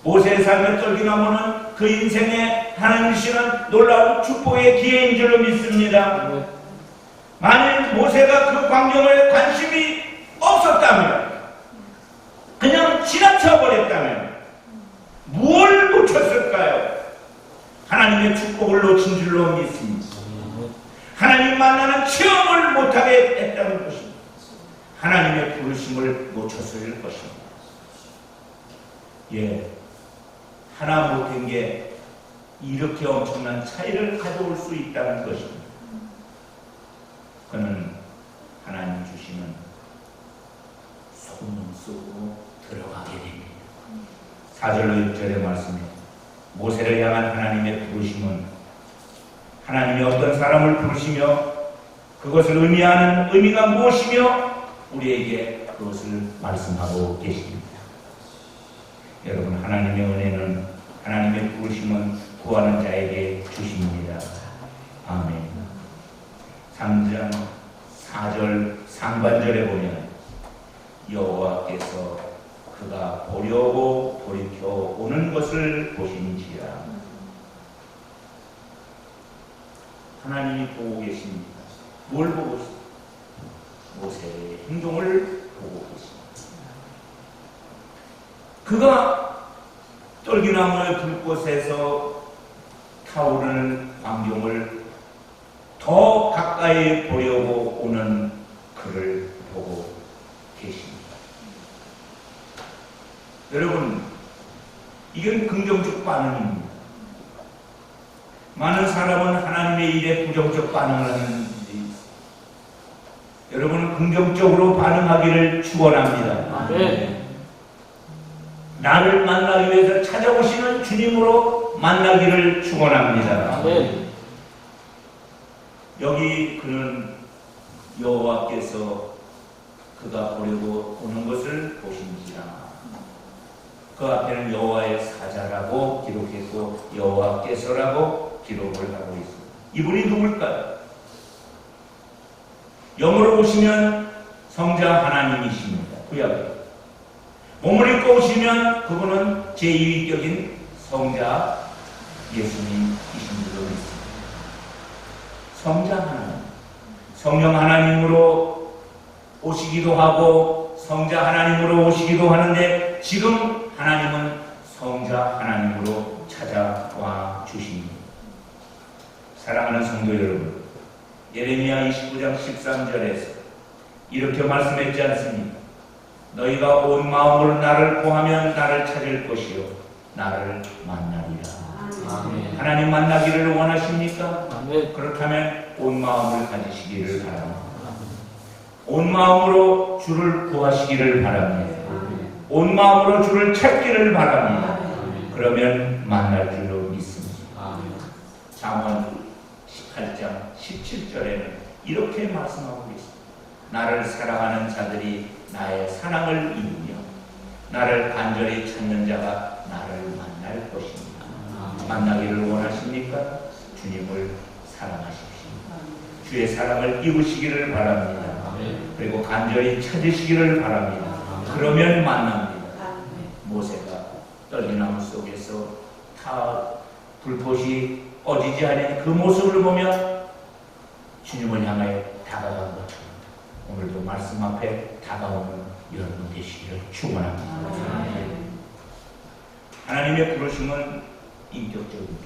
모세의 삶의 떨기나무는 그 인생에 하나님 주시는 놀라운 축복의 기회인 줄로 믿습니다. 만일 모세가 그 광경에 관심이 없었다면, 그냥 지나쳐버렸다면 무엇을 놓쳤을까요? 하나님의 축복을 놓친 줄로 믿습니다. 하나님 만나는 체험을 못하게 했다는 것입니다. 하나님의 부르심을 놓쳤을 것입니다. 예, 하나 못한 게 이렇게 엄청난 차이를 가져올 수 있다는 것입니다. 그는 하나님 주시는 소문 속으로 들어가게 됩니다. 4절로 6절의 말씀에 모세를 향한 하나님의 부르심은 하나님이 어떤 사람을 부르시며 그것을 의미하는 의미가 무엇이며 우리에게 그것을 말씀하고 계십니다. 여러분, 하나님의 은혜는, 하나님의 부르심은 구하는 자에게 주십니다. 아멘. 3장 4절 상반절에 보면 여호와께서 그가 보려고 돌이켜 오는 것을 보시니지라. 하나님이 보고 계십니다. 뭘 보고 있습니까? 모세의 행동을 보고 계십니다. 그가 떨기나무의 불꽃에서 타오르는 광경을 더 가까이 보려고 오는 그를 보고 계십니다. 여러분, 이건 긍정적 반응입니다. 많은 사람은 하나님의 일에 부정적 반응을 하는 일이 있습니다. 여러분은 긍정적으로 반응하기를 축원합니다. 네. 나를 만나기 위해서 찾아오시는 주님으로 만나기를 축원합니다. 네. 여기 그는 여호와께서 그가 보려고 오는 것을 보신지라. 그 앞에는 여호와의 사자라고 기록했고 여호와께서라고 기록을 하고 있습니다. 이분이 누굴까요? 영어로 보시면 성자 하나님이십니다. 구약에. 몸을 입고 오시면 그분은 제2위격인 성자 예수님이신 줄로 믿습니다. 성자 하나님, 성령 하나님으로 오시기도 하고 성자 하나님으로 오시기도 하는데 지금 하나님은 성자 하나님으로 찾아와 주십니다. 사랑하는 성도 여러분, 예레미야 29장 13절에서 이렇게 말씀했지 않습니까? 너희가 온 마음으로 나를 구하면 나를 찾을 것이요 나를 만나리라. 아멘. 하나님 만나기를 원하십니까? 아멘. 그렇다면 온 마음을 가지시기를 바랍니다. 온 마음으로 주를 구하시기를 바랍니다. 온 마음으로 주를 찾기를 바랍니다. 그러면 만날 줄로 믿습니다. 잠언 18장 17절에는 이렇게 말씀하고 있습니다. 나를 사랑하는 자들이 나의 사랑을 이루며 나를 간절히 찾는 자가 나를 만날 것입니다. 만나기를 원하십니까? 주님을 사랑하십시오. 주의 사랑을 입으시기를 바랍니다. 그리고 간절히 찾으시기를 바랍니다. 그러면 만납니다. 모세가 떨기나무 속에서 다 불꽃이 꺼지지 않은 그 모습을 보며 주님을 향하여 다가간 것처럼 오늘도 말씀 앞에 다가오는 여러분 되시기를 축원합니다. 하나님의 부르심은 인격적입니다.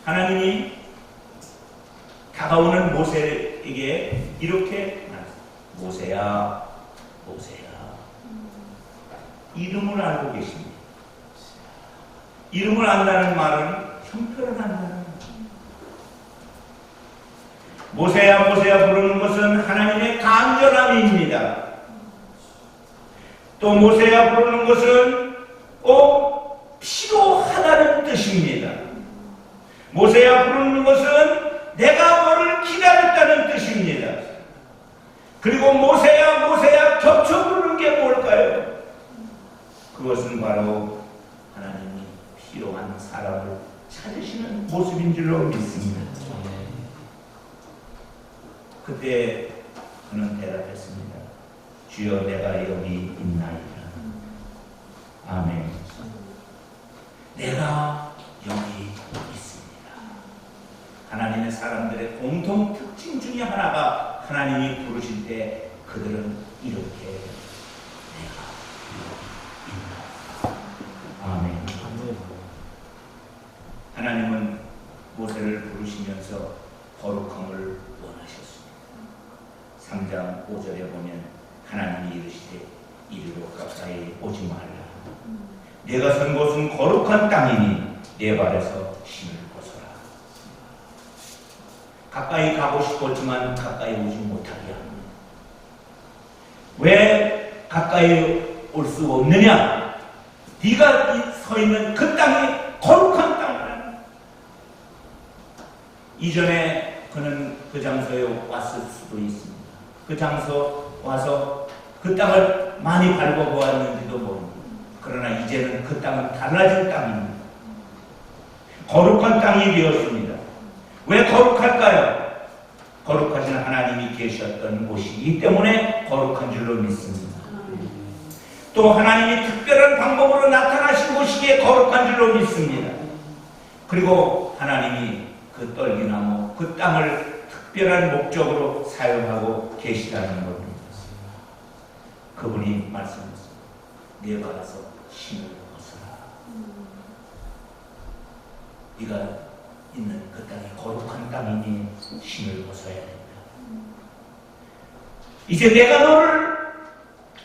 하나님이 다가오는 모세에게 이렇게 말했습니다. 모세야, 모세야. 이름을 알고 계십니다. 이름을 안다는 말은 형편을 안다는 말입니다. 모세야, 모세야 부르는 것은 하나님의 간절함입니다. 또 모세야 부르는 것은 꼭 필요하다는 뜻입니다. 모세야 부르는 것은 내가 너를 기다렸다는 뜻입니다. 그리고 모세야 모세야 겹쳐 부르는 게 뭘까요? 그것은 바로 하나님이 필요한 사람을 찾으시는 모습인 줄로 믿습니다. 그때 그는 대답했습니다. 주여 내가 여기 있나이다. 아멘. 내가 여기 있습니다. 하나님의 사람들의 공통 특징 중에 하나가 하나님이 부르실 때 그들은 이렇게 내가 여기 있나이다. 아멘. 하나님은 모세를 부르시면서 거룩함을 원하셨습니다. 3장 5절에 보면 하나님이 이르시되 이리로 가까이 오지 말라. 내가 선 곳은 거룩한 땅이니 내 발에서 신을 벗어라. 가까이 가고 싶었지만 가까이 오지 못하게 합니다. 왜 가까이 올 수 없느냐? 네가 서 있는 그 땅이 거룩한 땅이라. 이전에 그는 그 장소에 왔을 수도 있습니다. 그 장소 와서 그 땅을 많이 밟아보았는지도 모릅니다. 그러나 이제는 그 땅은 달라진 땅입니다. 거룩한 땅이 되었습니다. 왜 거룩할까요? 거룩하신 하나님이 계셨던 곳이기 때문에 거룩한 줄로 믿습니다. 또 하나님이 특별한 방법으로 나타나신 곳이기에 거룩한 줄로 믿습니다. 그리고 하나님이 그 떨기나무, 그 땅을 특별한 목적으로 사용하고 계시다는 겁니다. 그분이 말씀하셨습니다. 내 발에서 신을 벗어라. 네가 있는 그 땅이 거룩한 땅이니 신을 벗어야 된다. 이제 내가 너를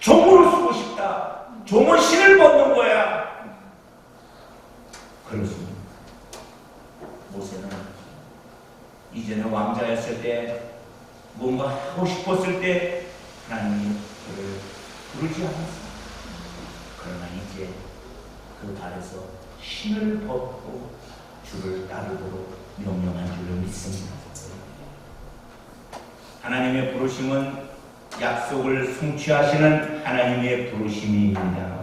종으로 쓰고 싶다. 종은 신을 벗는 거야. 그렇습니다. 모세는 이전에 왕자였을 때 뭔가 하고 싶었을 때 하나님이 그를 부르지 않았습니다. 그러나 이제 그 발에서 신을 벗고 주를 따르도록 명령한 줄로 믿습니다. 하나님의 부르심은 약속을 성취하시는 하나님의 부르심입니다.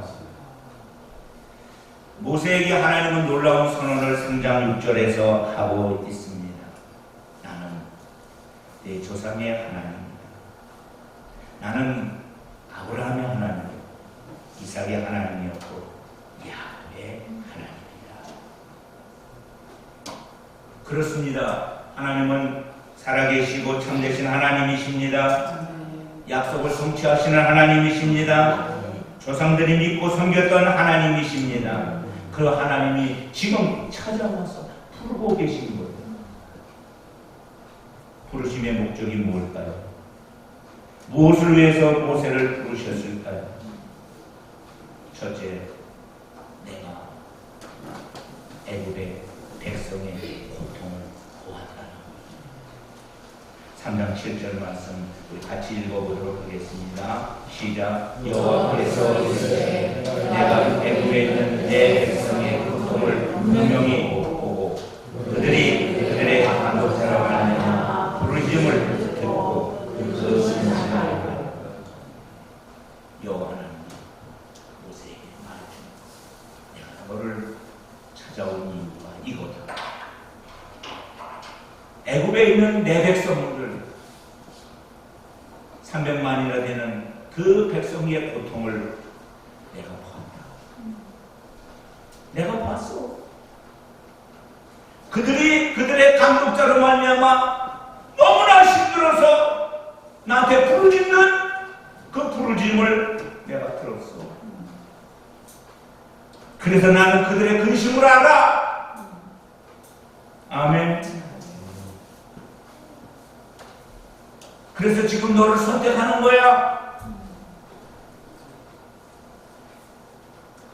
모세에게 하나님은 놀라운 선언을 3장 6절에서 하고 있습니다. 나는 내 조상의 하나님이다. 나는 아브라함의 하나님이고 이삭의 하나님이었고 야훼의 하나님이다. 그렇습니다. 하나님은 살아계시고 참되신 하나님이십니다. 약속을 성취하시는 하나님이십니다. 조상들이 믿고 섬겼던 하나님이십니다. 그 하나님이 지금 찾아와서 부르고 계신 거예요. 부르심의 목적이 무엇일까요? 무엇을 위해서 모세를 부르셨을까요? 첫째, 내가 애굽의 백성의 고통을 보았다는 거예요. 3장 7절 말씀 우리 같이 읽어보도록 하겠습니다. 시작. 여호와께서 이르시되 내가 애굽에 있는 내 백성의 고통을 분명히 보고 그들의 반독자라 말미암아 부르심을 듣고 그 신실하게 여호와는 모세에게 말했습니다. 내가 너를 찾아온 이유가 이거다. 애굽에 있는 내 백성들 300만이나 되는 그 백성의 고통을 내가 봤다. 내가 봤어. 그들의 감독자로 말미암아 너무나 힘들어서 나한테 부르짖는 그 부르짖음을 내가 들었어. 그래서 나는 그들의 근심을 알아. 아멘. 그래서 지금 너를 선택하는 거야.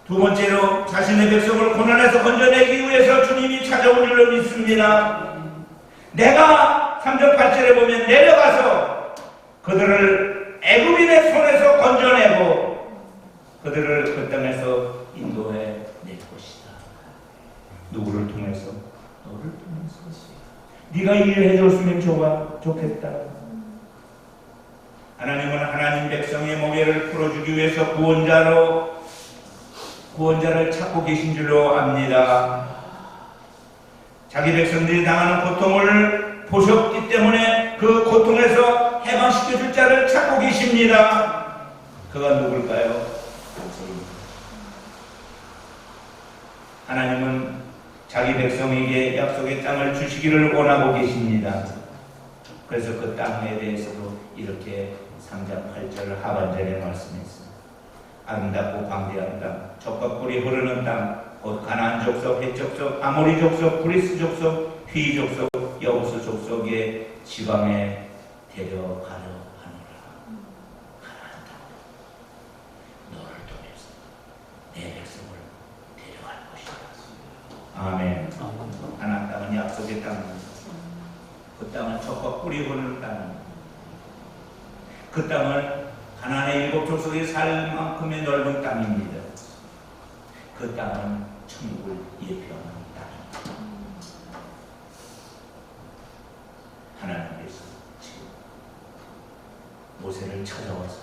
두 번째로 자신의 백성을 고난에서 건져내기 위해서 주님이 찾아온 줄로 믿습니다. 내가 3절 8절에 보면 내려가서 그들을 애굽인의 손에서 건져내고 그들을 그 땅에서 인도해 낼 것이다. 누구를 통해서? 너를 통해서. 네가 일을 해줬으면 좋겠다. 하나님은 하나님 백성의 멍에를 풀어주기 위해서 구원자를 찾고 계신 줄로 압니다. 자기 백성들이 당하는 고통을 보셨기 때문에 그 고통에서 해방시켜줄 자를 찾고 계십니다. 그가 누굴까요? 하나님은 자기 백성에게 약속의 땅을 주시기를 원하고 계십니다. 그래서 그 땅에 대해서도 이렇게 3장 8절 하반절에 말씀했습니다. 아름답고 광대한 땅, 젖과 꿀이 흐르는 땅, 곧 가나안 족속, 헷 족속, 아모리 족속, 브리스 족속, 휘 족속, 여부스 족속의 지방에 데려가려 하노라. 가나안 땅, 너를 통해서 내 백성을 데려갈 것이다. 아멘. 가나안 땅은 약속의 땅입니다. 그 땅은 젖과 꿀이 흐르는 땅입니다. 그 땅은 가나안의 7 족속이 살 만큼의 넓은 땅입니다. 그 땅은 천국을 예표하는 땅입니다. 하나님께서 지금 모세를 찾아와서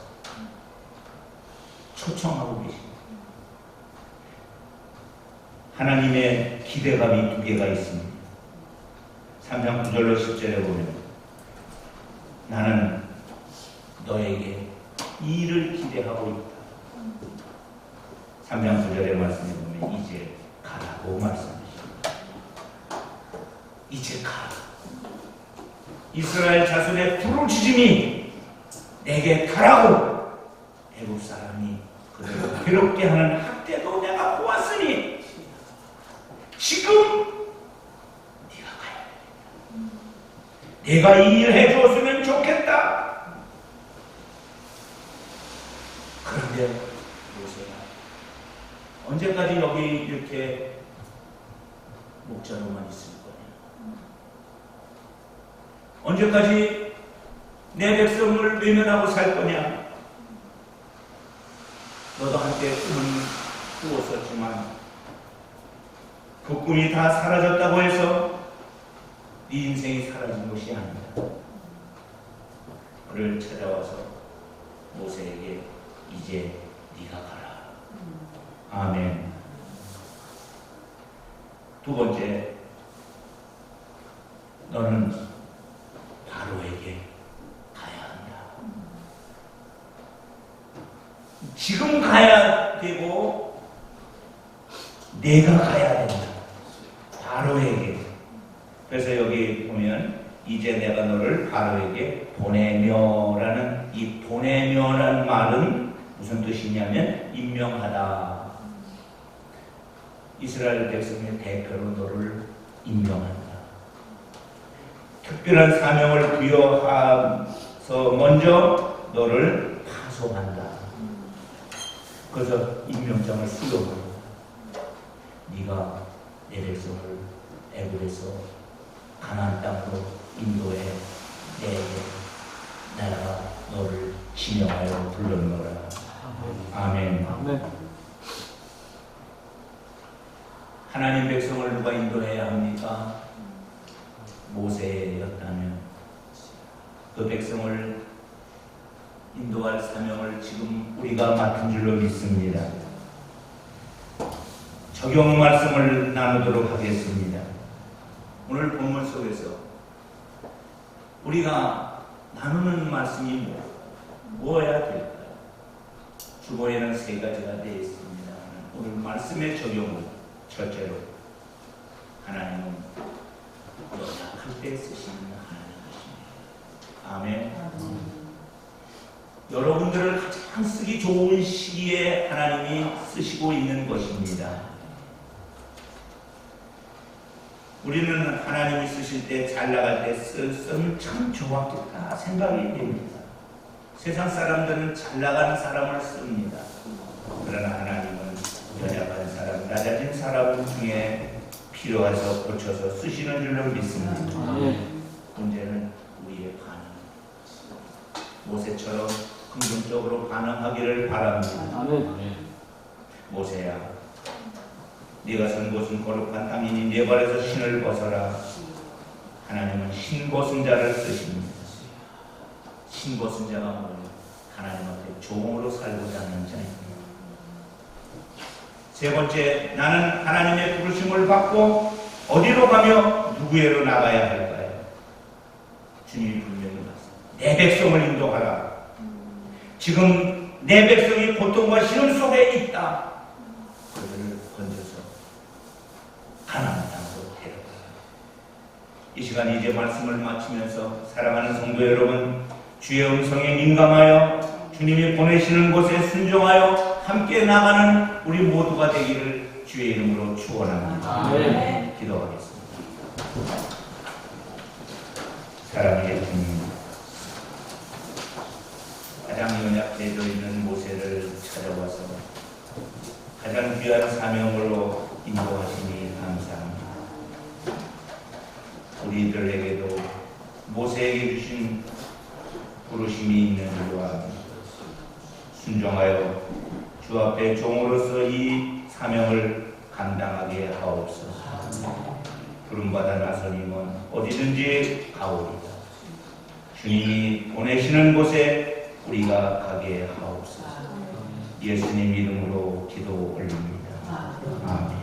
초청하고 계십니다. 하나님의 기대감이 2개가 있습니다. 3장 9절로 10절에 보면 나는 너에게 이 일을 기대하고 있다. 3장 9절의 말씀에 보면 이제 가라고 말씀하십니다. 이제 가라. 이스라엘 자손의 부르짖음이 내게 가라고. 애국 사람이 그들을 괴롭게 하는 학대도 내가 보았으니 지금 네가 가야 된다. 내가 이 일 해주었으면 좋겠다. 그런데 모세가 언제까지 여기 이렇게 목자로만 있을 거냐? 언제까지 내 백성을 외면하고 살 거냐? 너도 한때 꿈을 꾸었었지만 그 꿈이 다 사라졌다고 해서 네 인생이 사라진 것이 아니다. 그를 찾아와서 모세에게 이제 네가 가라. 아멘. 두 번째, 너는 바로에게 가야 한다. 지금 가야 되고 내가 가야 된다. 바로에게. 그래서 여기 보면 이제 내가 너를 바로에게 보내며라는 이 보내며라는 말은 무슨 뜻이냐면 임명하다. 이스라엘 백성의 대표로 너를 임명한다. 특별한 사명을 부여하서 먼저 너를 파송한다. 그래서 임명장을 수여한다. 네가 내 백성을 애굽에서 가나안 땅으로 인도해 내게 내가 너를 지명하여 불렀노라. 아멘. 네. 하나님 백성을 누가 인도해야 합니까? 모세였다면 그 백성을 인도할 사명을 지금 우리가 맡은 줄로 믿습니다. 적용 말씀을 나누도록 하겠습니다. 오늘 본문 속에서 우리가 나누는 말씀이 뭐여야 될까요? 주보에는 3가지가 되어 있습니다. 오늘 말씀의 적용은 첫째로 하나님은 연약할 때 쓰시는 하나님 것입니다. 아멘. 여러분들을 가장 쓰기 좋은 시기에 하나님이 쓰시고 있는 것입니다. 우리는 하나님이 쓰실 때 잘 나갈 때 쓰면 참 좋았겠다 생각이 됩니다. 세상 사람들은 잘 나가는 사람을 씁니다. 그러나 하나님은 연약한 사람, 낮아진 사람 중에 필요해서 고쳐서 쓰시는 줄로 믿습니다. 문제는 우리의 반응. 모세처럼 긍정적으로 반응하기를 바랍니다. 모세야, 네가 선 곳은 거룩한 땅이니 네 발에서 신을 벗어라. 하나님은 신벗은 자를 쓰십니다. 신벗은 자가 뭐예요? 하나님 앞에 종으로 살고자 하는 자입니다. 세 번째, 나는 하나님의 부르심을 받고 어디로 가며 누구에로 나가야 할까요? 주님이 분명히 말씀하셨습니다. 내 백성을 인도하라. 지금 내 백성이 고통과 시름 속에 있다. 그들을 건져서 가나안 땅으로 데려가라. 이 시간 이제 말씀을 마치면서 사랑하는 성도 여러분, 주의 음성에 민감하여 주님이 보내시는 곳에 순종하여 함께 나가는 우리 모두가 되기를 주의 이름으로 축원합니다. 기도하겠습니다. 사랑의 주님, 가장 연약해져 있는 모세를 찾아와서 가장 귀한 사명으로 인도하시니 감사합니다. 우리들에게도 모세에게 주신 부르심이 있는 줄과 순종하여 주 앞에 종으로서 이 사명을 감당하게 하옵소서. 부름받아 나서님은 어디든지 가오리다. 주님이 보내시는 곳에 우리가 가게 하옵소서. 예수님 이름으로 기도 올립니다. 아멘.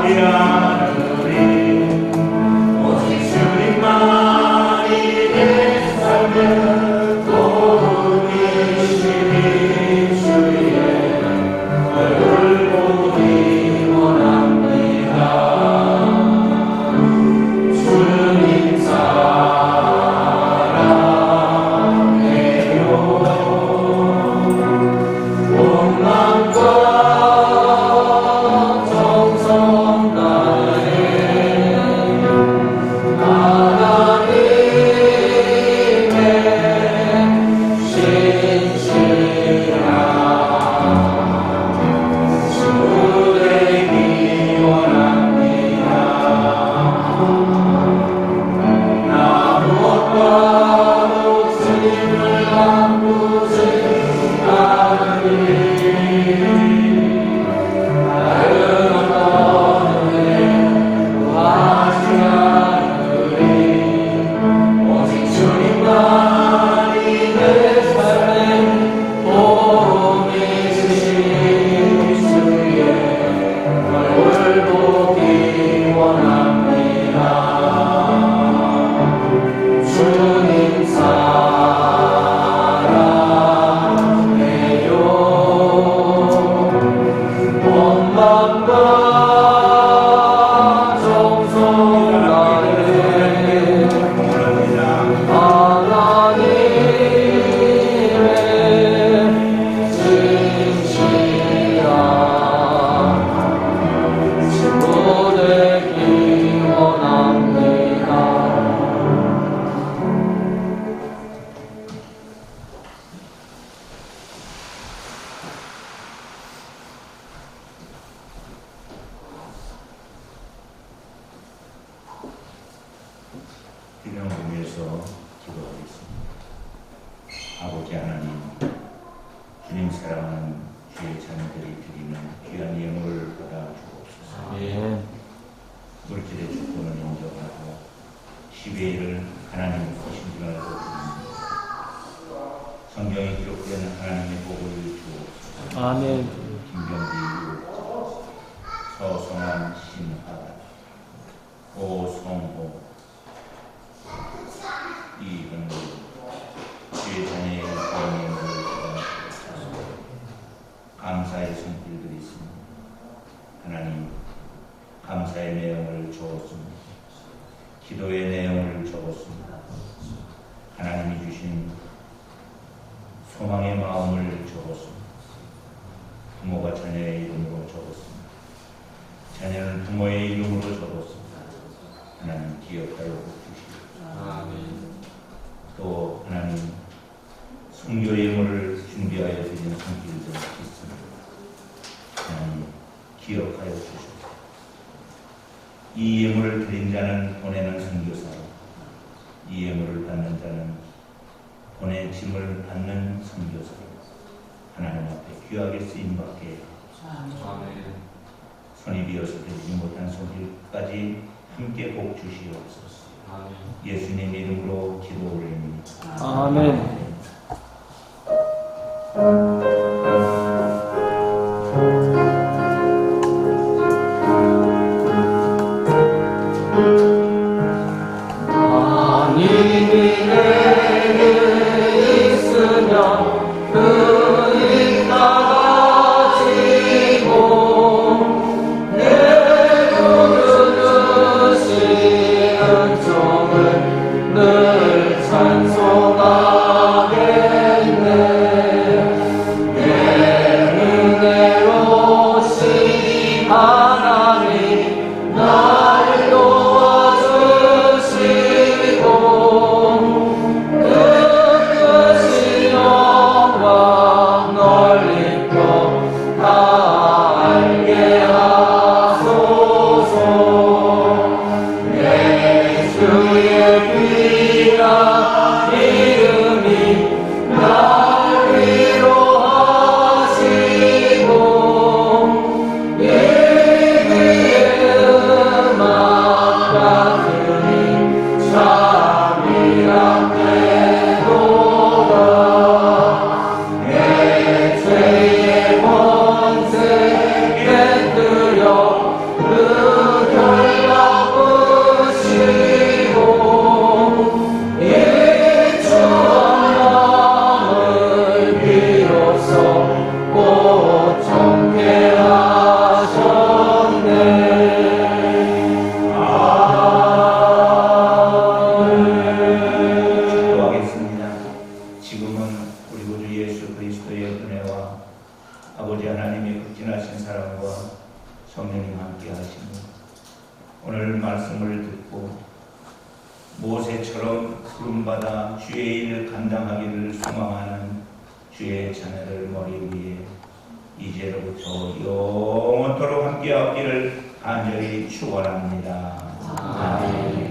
아리아는 드리는 의미에서 기도하겠습니다. 아버지 하나님, 주님 사랑하는 주의 자녀들이 드리는 귀한 예물을 받아 주옵소서. 아멘. 물질의 축복은 인정하고 10의 1을 하나님 하신 줄 알고 드립니다. 성경에 기록된 하나님의 복을 주옵소서. 아멘. 김병기 유옥, 서성환 신하, 오성호, 이현구, 주의 자녀의 권위를 주옵소서. 감사의 손길들이 있습니다. 하나님, 감사의 내용을 적었습니다. 기도의 내용을 적었습니다. 하나님이 주신 소망의 마음을 적었습니다. 부모가 자녀의 이름으로 적었습니다. 자녀는 부모의 이름으로 적었습니다. 하나님 기억하여 주시옵소서. 또 하나님 성교 예물을 준비하여 드리는 손길들 있습니다. 하나님 기억하여 주시옵소서. 이 예물을 드린 자는 보내는 선교사로, 이 예물을 받는 자는 보내짐을 받는 선교사로 하나님 앞에 귀하게 쓰임받게 손이 비어서 드리지 못한 손길까지 함께 복 주시옵소서. 예수님 이름으로 기도 올립니다. 아멘. 모세처럼 부름받아 주의 일을 감당하기를 소망하는 주의 자녀들 머리 위에 이제로부터 영원토록 함께하기를 간절히 축원합니다. 아멘.